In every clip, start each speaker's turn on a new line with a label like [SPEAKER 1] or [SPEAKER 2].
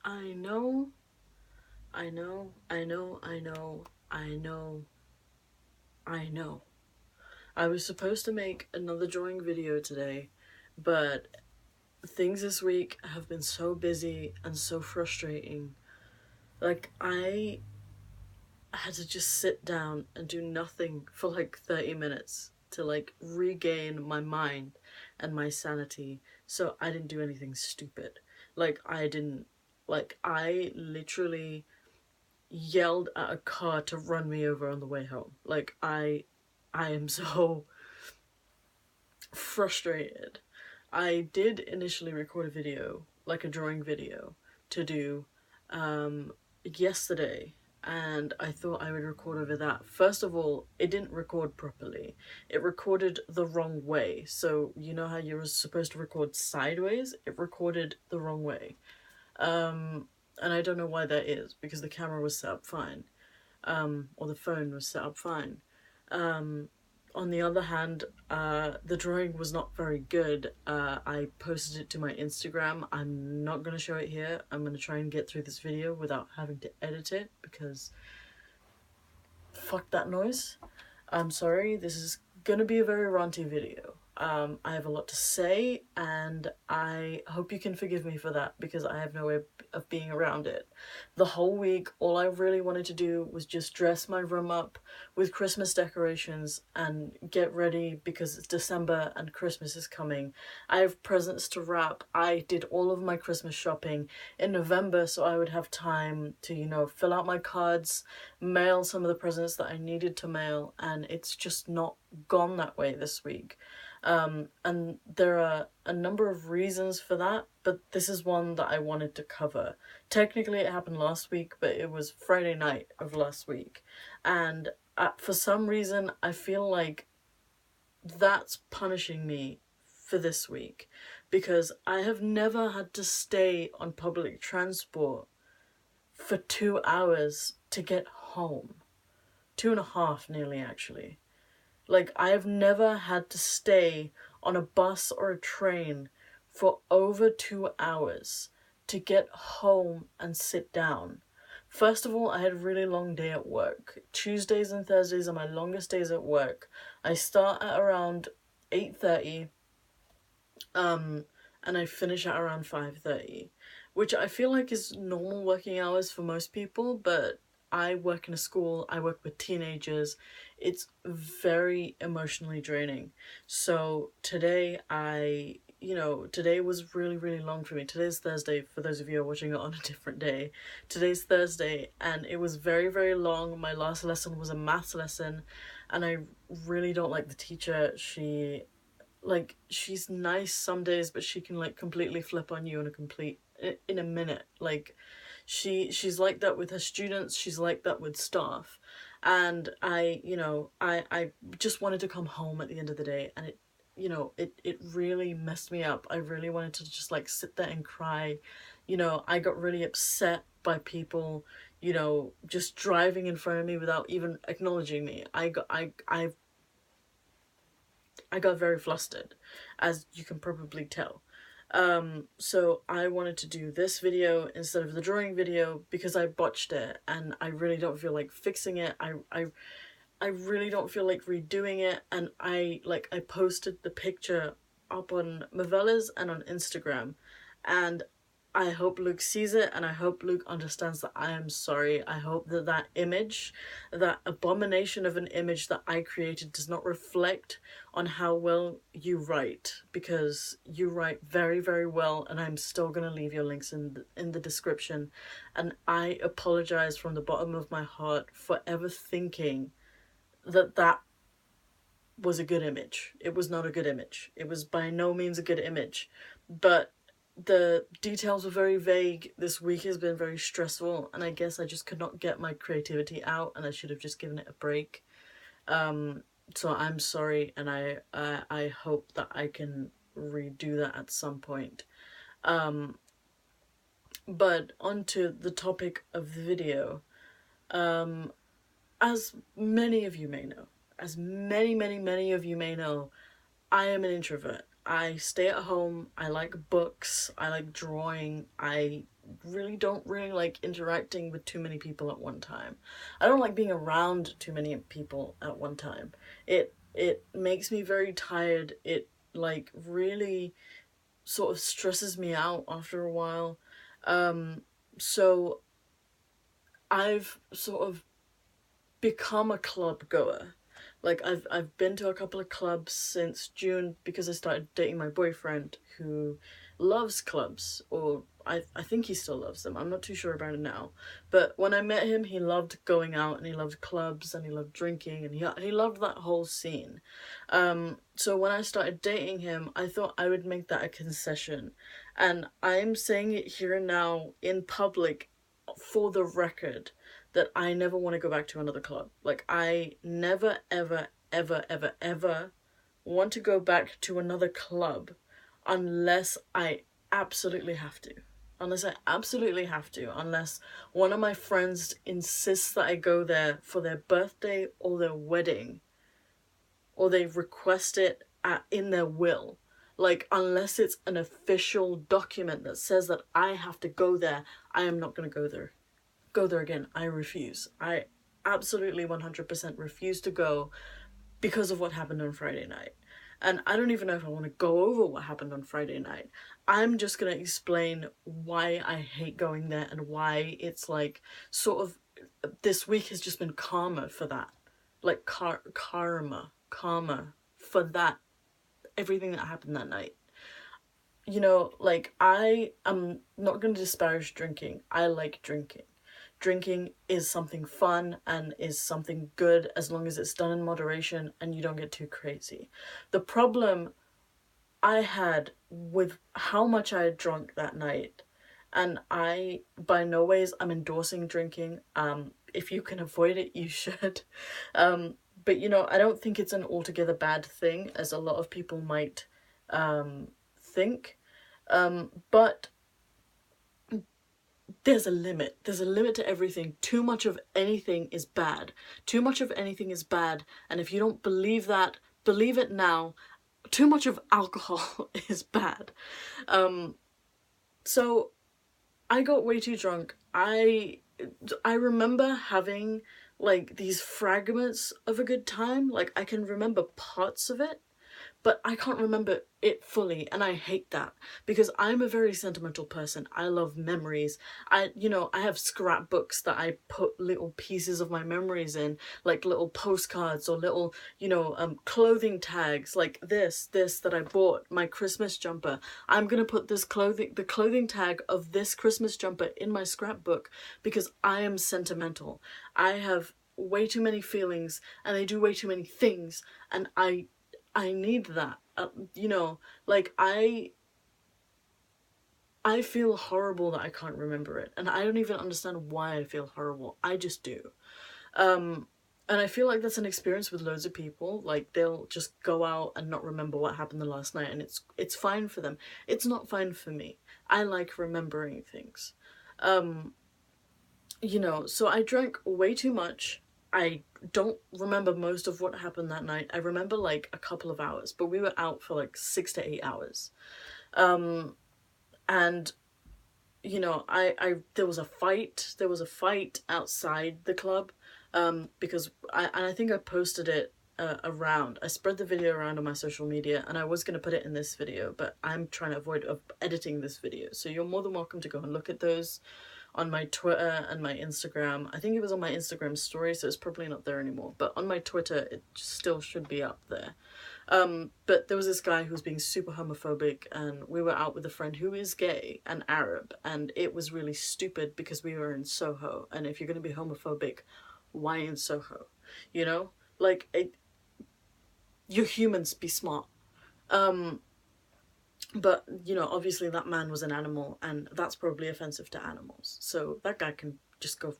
[SPEAKER 1] I know, I know, I know, I know, I know, I know. I was supposed to make another drawing video today, but things this week have been so busy and so frustrating. Like, I had to just sit down and do nothing for like 30 minutes to like regain my mind and my sanity, so I didn't do anything stupid. I literally yelled at a car to run me over on the way home. I am so frustrated. I did initially record a video, like a drawing video, to do yesterday, and I thought I would record over that. First of all, it didn't record properly. It recorded the wrong way. So, you know how you're supposed to record sideways? It recorded the wrong way. And I don't know why that is, because the camera was set up fine, or the phone was set up fine. On the other hand, the drawing was not very good. I posted it to my Instagram. I'm not going to show it here. I'm going to try and get through this video without having to edit it, because fuck that noise. I'm sorry, this is going to be a very ranty video. I have a lot to say, and I hope you can forgive me for that, because I have no way of being around it. The whole week, all I really wanted to do was just dress my room up with Christmas decorations and get ready, because it's December and Christmas is coming. I have presents to wrap. I did all of my Christmas shopping in November, so I would have time to, fill out my cards, mail some of the presents that I needed to mail, and it's just not gone that way this week. And there are a number of reasons for that, but this is one that I wanted to cover. Technically, it happened last week, but it was Friday night of last week. And for some reason, I feel like that's punishing me for this week, because I have never had to stay on public transport for 2 hours to get home. 2.5 nearly, actually. Like, I have never had to stay on a bus or a train for over 2 hours to get home and sit down. First of all, I had a really long day at work. Tuesdays and Thursdays are my longest days at work. I start at around 8:30, and I finish at around 5:30, which I feel like is normal working hours for most people, but I work in a school, I work with teenagers. It's very emotionally draining. So today today was really, really long for me. Today's Thursday, for those of you who are watching it on a different day. Today's Thursday, and it was very, very long. My last lesson was a maths lesson, and I really don't like the teacher. She's nice some days, but she can completely flip on you in a minute. She's like that with her students, she's like that with staff. And I just wanted to come home at the end of the day, and it really messed me up. I really wanted to just sit there and cry. I got really upset by people, just driving in front of me without even acknowledging me. I got very flustered, as you can probably tell. So I wanted to do this video instead of the drawing video, because I botched it and I really don't feel like fixing it. I really don't feel like redoing it, and I posted the picture up on Movellas and on Instagram, and I hope Luke sees it, and I hope Luke understands that I am sorry. I hope that image, that abomination of an image that I created, does not reflect on how well you write, because you write very, very well, and I'm still going to leave your links in the description. And I apologize from the bottom of my heart for ever thinking that was a good image. It was not a good image. It was by no means a good image, but the details were very vague. This week has been very stressful, and I guess I just could not get my creativity out, and I should have just given it a break. So I'm sorry, and I hope that I can redo that at some point. But onto the topic of the video. As many of you may know, as many of you may know, I am an introvert. I stay at home, I like books, I like drawing, I don't really like interacting with too many people at one time. I don't like being around too many people at one time. It makes me very tired. It like really sort of stresses me out after a while. So I've sort of become a club goer. Like I've been to a couple of clubs since June because I started dating my boyfriend who loves clubs, or I think he still loves them. I'm not too sure about it now. But when I met him, he loved going out and he loved clubs and he loved drinking and he loved that whole scene. So when I started dating him, I thought I would make that a concession. And I'm saying it here and now in public for the record that I never want to go back to another club. Like, I never, ever, ever, ever, ever want to go back to another club unless I absolutely have to. Unless I absolutely have to. Unless one of my friends insists that I go there for their birthday or their wedding. Or they request it in their will. Like, unless it's an official document that says that I have to go there, I am not going to go there again. I refuse. I absolutely 100% refuse to go because of what happened on Friday night. And I don't even know if I want to go over what happened on Friday night. I'm just going to explain why I hate going there and why it's like sort of this week has just been karma for that. Like karma for that, everything that happened that night. You know, like, I am not going to disparage drinking. I like drinking. Drinking is something fun and is something good as long as it's done in moderation and you don't get too crazy. The problem I had with how much I had drunk that night, and I by no ways I'm endorsing drinking. If you can avoid it, you should. But you know, I don't think it's an altogether bad thing, as a lot of people might think. But there's a limit. There's a limit to everything. Too much of anything is bad. Too much of anything is bad. And if you don't believe that, believe it now. Too much of alcohol is bad. So I got way too drunk. I remember having like these fragments of a good time. Like, I can remember parts of it, but I can't remember it fully, and I hate that because I'm a very sentimental person. I love memories. I have scrapbooks that I put little pieces of my memories in, like little postcards or little, clothing tags, like this that I bought, my Christmas jumper. I'm gonna put the clothing tag of this Christmas jumper in my scrapbook because I am sentimental. I have way too many feelings and I do way too many things, and I need that. Like, I feel horrible that I can't remember it, and I don't even understand why I feel horrible. I just do. And I feel like that's an experience with loads of people. Like, they'll just go out and not remember what happened the last night, and it's fine for them. It's not fine for me. I like remembering things. So I drank way too much. I don't remember most of what happened that night. I remember like a couple of hours, but we were out for like 6 to 8 hours. And there was a fight outside the club, because I think I posted it around. I spread the video around on my social media, and I was going to put it in this video, but I'm trying to avoid editing this video. So you're more than welcome to go and look at those on my Twitter and my Instagram. I think it was on my Instagram story, so it's probably not there anymore. But on my Twitter, it still should be up there. But there was this guy who was being super homophobic, and we were out with a friend who is gay and Arab, and it was really stupid because we were in Soho. And if you're going to be homophobic, why in Soho? Like, you're humans, be smart. But, obviously that man was an animal, and that's probably offensive to animals. So that guy can just go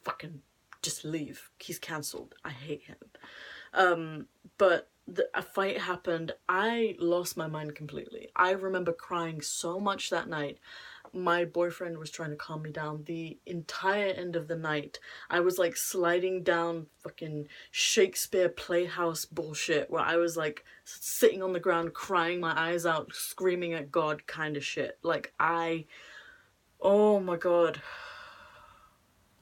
[SPEAKER 1] fucking just leave. He's cancelled. I hate him. But a fight happened. I lost my mind completely. I remember crying so much that night. My boyfriend was trying to calm me down the entire end of the night. I was like sliding down fucking Shakespeare Playhouse bullshit where I was like sitting on the ground crying my eyes out, screaming at God kind of shit. Like, I Oh my god.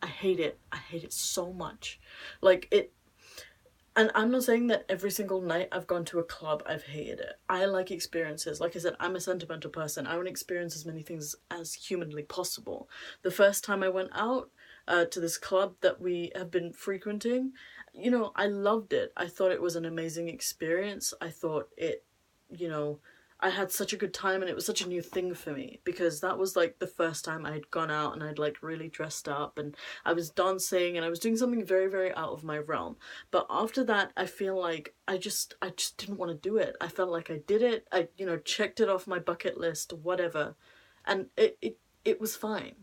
[SPEAKER 1] I hate it. I hate it so much. Like, it. And I'm not saying that every single night I've gone to a club I've hated it. I like experiences. Like I said, I'm a sentimental person. I want to experience as many things as humanly possible. The first time I went out to this club that we have been frequenting, you know, I loved it. I thought it was an amazing experience. I thought it, you know, I had such a good time, and it was such a new thing for me because that was like the first time I had gone out and I'd like really dressed up and I was dancing and I was doing something very, very out of my realm. But after that, I feel like I just didn't want to do it. I felt like I did it. I, you know, checked it off my bucket list, whatever. And it was fine.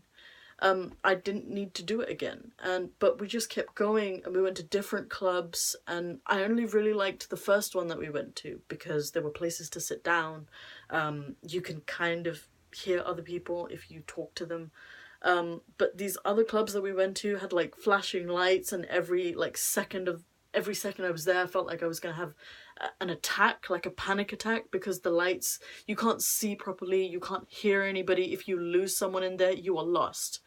[SPEAKER 1] I didn't need to do it again. But we just kept going and we went to different clubs, and I only really liked the first one that we went to because there were places to sit down. You can kind of hear other people if you talk to them. But these other clubs that we went to had like flashing lights, and every second I was there, I felt like I was going to have an attack, like a panic attack, because the lights, you can't see properly, you can't hear anybody. If you lose someone in there, you are lost.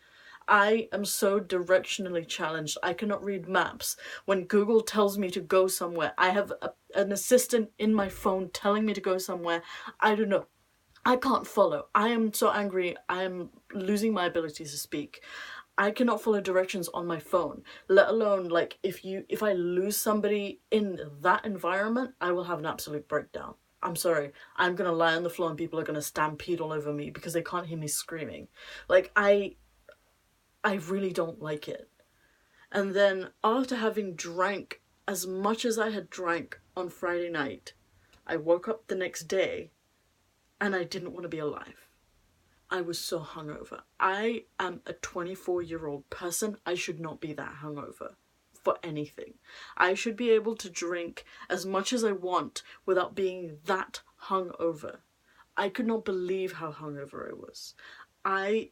[SPEAKER 1] I am so directionally challenged. I cannot read maps. When Google tells me to go somewhere, I have an assistant in my phone telling me to go somewhere. I don't know. I can't follow. I am so angry. I am losing my ability to speak. I cannot follow directions on my phone, let alone like if I lose somebody in that environment, I will have an absolute breakdown. I'm sorry. I'm gonna lie on the floor and people are gonna stampede all over me because they can't hear me screaming. Like I really don't like it. And then after having drank as much as I had drank on Friday night, I woke up the next day and I didn't want to be alive. I was so hungover. I am a 24-year-old person. I should not be that hungover for anything. I should be able to drink as much as I want without being that hungover. I could not believe how hungover I was. I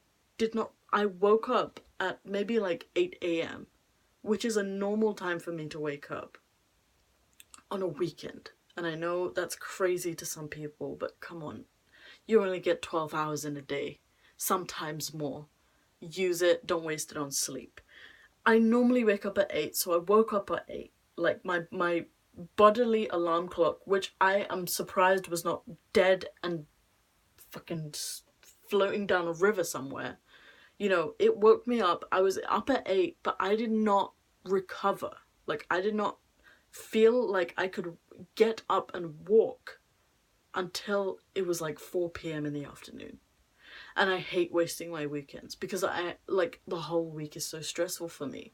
[SPEAKER 1] I woke up at maybe like 8 a.m., which is a normal time for me to wake up on a weekend. And I know that's crazy to some people, but come on. You only get 12 hours in a day, sometimes more. Use it, don't waste it on sleep. I normally wake up at 8, so I woke up at 8. Like my bodily alarm clock, which I am surprised was not dead and fucking floating down a river somewhere. You know, it woke me up. I was up at 8, but I did not recover. Like, I did not feel like I could get up and walk until it was like 4 p.m. in the afternoon. And I hate wasting my weekends because like, the whole week is so stressful for me.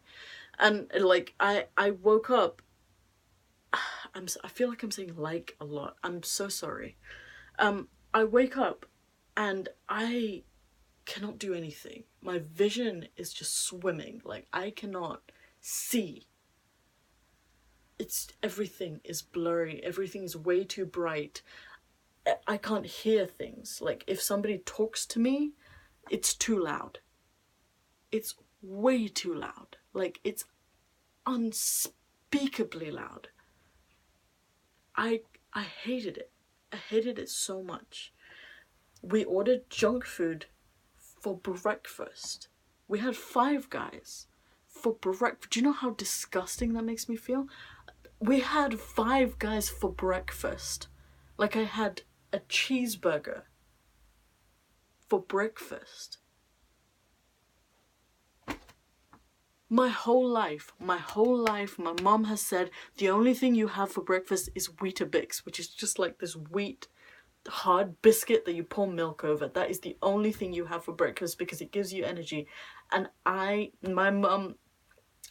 [SPEAKER 1] And like, I woke up, I feel like I'm saying like a lot. I'm so sorry. I wake up and I cannot do anything. My vision is just swimming. Like, I cannot see. Everything is blurry. Everything is way too bright. I can't hear things. Like, if somebody talks to me, it's too loud. It's way too loud. Like, it's unspeakably loud. I hated it. I hated it so much. We ordered junk food for breakfast. We had Five Guys for breakfast. Do you know how disgusting that makes me feel? We had Five Guys for breakfast. Like, I had a cheeseburger for breakfast. My whole life, my mom has said the only thing you have for breakfast is Weetabix, which is just like this wheat hard biscuit that you pour milk over. That is the only thing you have for breakfast because it gives you energy. And my mum,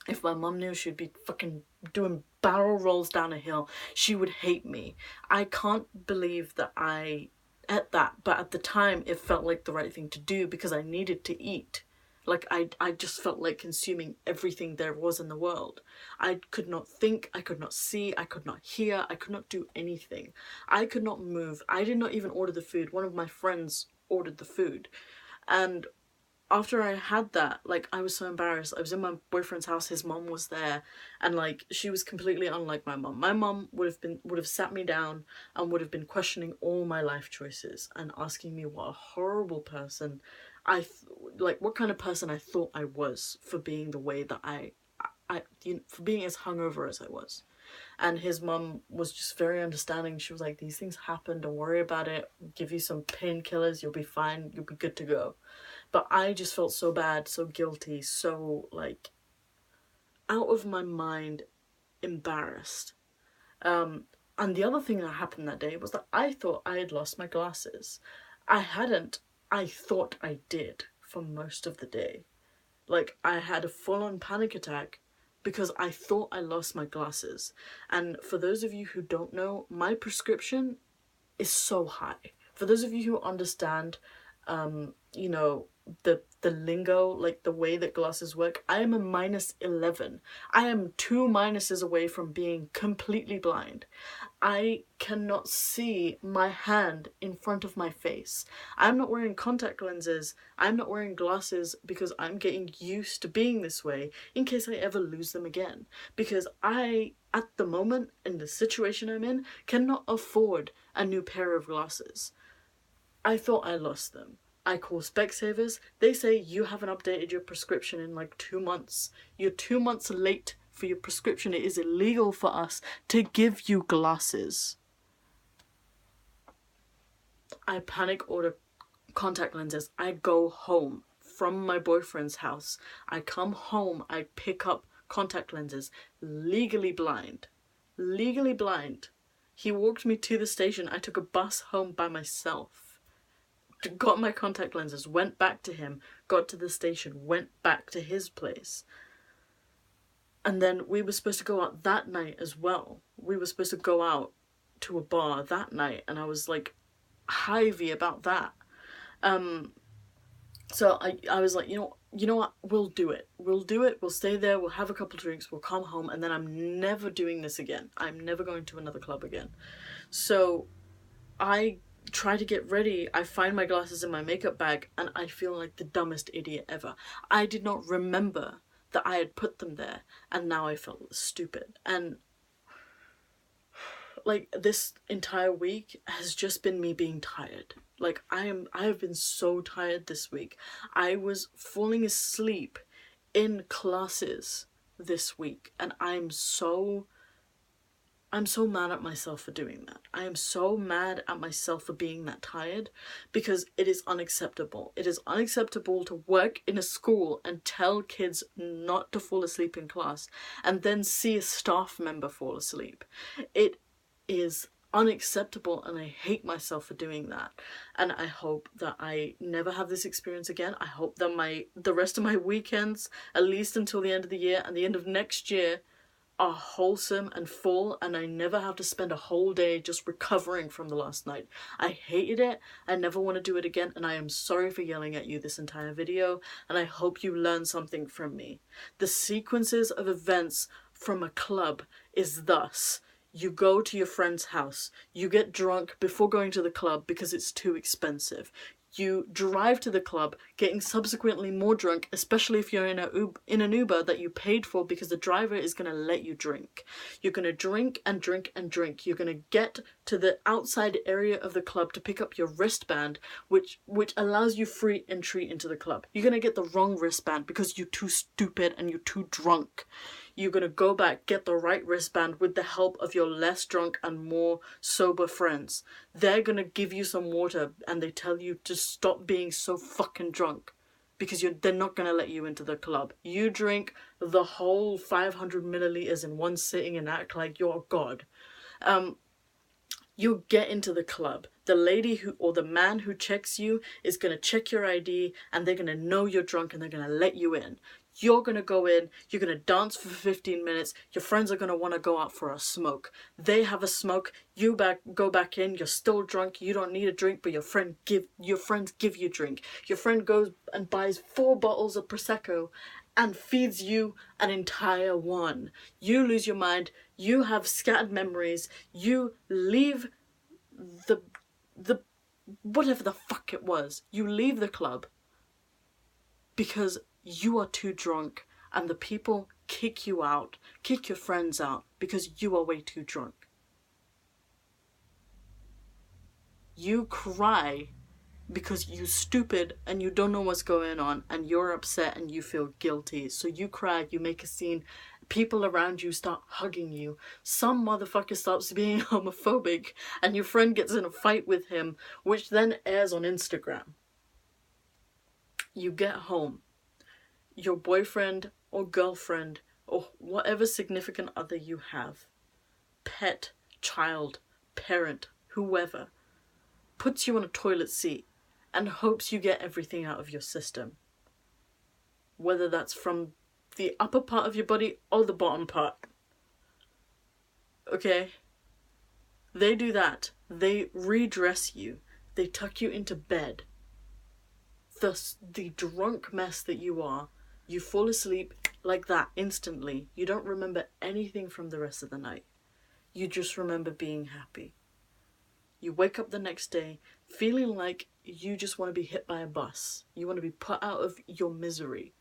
[SPEAKER 1] if my mum knew, she'd be fucking doing barrel rolls down a hill. She would hate me. I can't believe that I ate that, but at the time it felt like the right thing to do because I needed to eat. Like, I just felt like consuming everything there was in the world. I could not think, I could not see, I could not hear, I could not do anything. I could not move. I did not even order the food. One of my friends ordered the food. And after I had that, like, I was so embarrassed. I was in my boyfriend's house, his mom was there, and like, she was completely unlike my mom. My mom would have sat me down and would have been questioning all my life choices and asking me what a horrible person like what kind of person I thought I was for being the way that for being as hungover as I was. And his mum was just very understanding. She was like, these things happen, don't worry about it, we'll give you some painkillers, you'll be fine, you'll be good to go. But I just felt so bad, so guilty, so like out of my mind, embarrassed. And the other thing that happened that day was that I thought I had lost my glasses. I hadn't. I thought I did for most of the day. Like, I had a full-on panic attack because I thought I lost my glasses. And for those of you who don't know, my prescription is so high. For those of you who understand, you know, the lingo, like the way that glasses work, I am a -11. I am 2 minuses away from being completely blind. I cannot see my hand in front of my face. I'm not wearing contact lenses. I'm not wearing glasses because I'm getting used to being this way in case I ever lose them again. Because I, at the moment, in the situation I'm in, cannot afford a new pair of glasses. I thought I lost them. I call Specsavers. They say you haven't updated your prescription in like 2 months. You're 2 months late for your prescription. It is illegal for us to give you glasses. I panic order contact lenses. I go home from my boyfriend's house. I come home. I pick up contact lenses. Legally blind. Legally blind. He walked me to the station. I took a bus home by myself. Got my contact lenses, went back to him, got to the station, went back to his place. And then we were supposed to go out that night as well. We were supposed to go out to a bar that night, and I was like hivey about that. So I was like, you know what, we'll do it. We'll stay there, we'll have a couple drinks, we'll come home, and then I'm never doing this again. I'm never going to another club again. So I try to get ready. I find my glasses in my makeup bag and I feel like the dumbest idiot ever. I did not remember that I had put them there, and now I felt stupid. And like this entire week has just been me being tired. Like I have been so tired this week. I was falling asleep in classes this week, and I'm so mad at myself for doing that. I am so mad at myself for being that tired, because it is unacceptable. It is unacceptable to work in a school and tell kids not to fall asleep in class and then see a staff member fall asleep. It is unacceptable, and I hate myself for doing that. And I hope that I never have this experience again. I hope that the rest of my weekends, at least until the end of the year and the end of next year, are wholesome and full, and I never have to spend a whole day just recovering from the last night. I hated it. I never want to do it again, and I am sorry for yelling at you this entire video, and I hope you learn something from me. The sequences of events from a club is thus: you go to your friend's house, you get drunk before going to the club because it's too expensive. You drive to the club, getting subsequently more drunk, especially if you're in an Uber that you paid for, because the driver is going to let you drink. You're going to drink and drink and drink. You're going to get to the outside area of the club to pick up your wristband, which allows you free entry into the club. You're going to get the wrong wristband because you're too stupid and you're too drunk. You're going to go back, get the right wristband with the help of your less drunk and more sober friends. They're going to give you some water, and they tell you to stop being so fucking drunk, because they're not going to let you into the club. You drink the whole 500 milliliters in one sitting and act like you're a god. You'll get into the club. The lady or the man who checks you is going to check your ID, and they're going to know you're drunk, and they're going to let you in. You're going to go in, you're going to dance for 15 minutes, your friends are going to want to go out for a smoke. They have a smoke, you go back in, you're still drunk, you don't need a drink, but your friends give you drink. Your friend goes and buys 4 bottles of Prosecco and feeds you an entire one. You lose your mind, you have scattered memories, you leave the whatever the fuck it was, you leave the club because you are too drunk, and the people kick you out, kick your friends out because you are way too drunk. You cry because you're stupid and you don't know what's going on and you're upset and you feel guilty. So you cry, you make a scene, people around you start hugging you. Some motherfucker starts being homophobic and your friend gets in a fight with him, which then airs on Instagram. You get home. Your boyfriend or girlfriend or whatever significant other you have, pet, child, parent, whoever, puts you on a toilet seat and hopes you get everything out of your system. Whether that's from the upper part of your body or the bottom part. Okay? They do that. They redress you. They tuck you into bed. Thus, the drunk mess that you are, you fall asleep like that instantly. You don't remember anything from the rest of the night. You just remember being happy. You wake up the next day feeling like you just want to be hit by a bus. You want to be put out of your misery.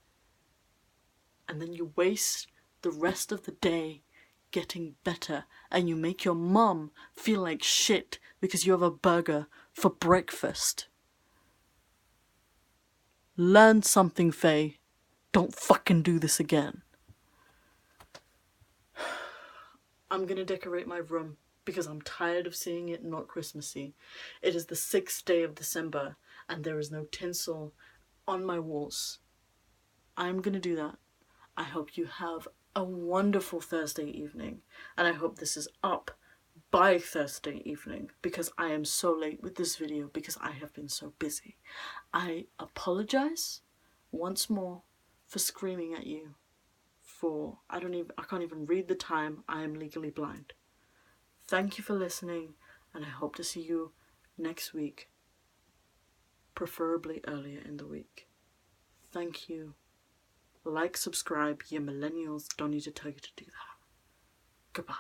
[SPEAKER 1] And then you waste the rest of the day getting better. And you make your mum feel like shit because you have a burger for breakfast. Learn something, Faye. Don't fucking do this again. I'm gonna decorate my room because I'm tired of seeing it not Christmassy. It is the 6th day of December and there is no tinsel on my walls. I'm gonna do that. I hope you have a wonderful Thursday evening and I hope this is up by Thursday evening because I am so late with this video because I have been so busy. I apologize once more for screaming at you for, I can't even read the time. I am legally blind. Thank you for listening and I hope to see you next week, preferably earlier in the week. Thank you. Like, subscribe, you millennials don't need to tell you to do that. Goodbye.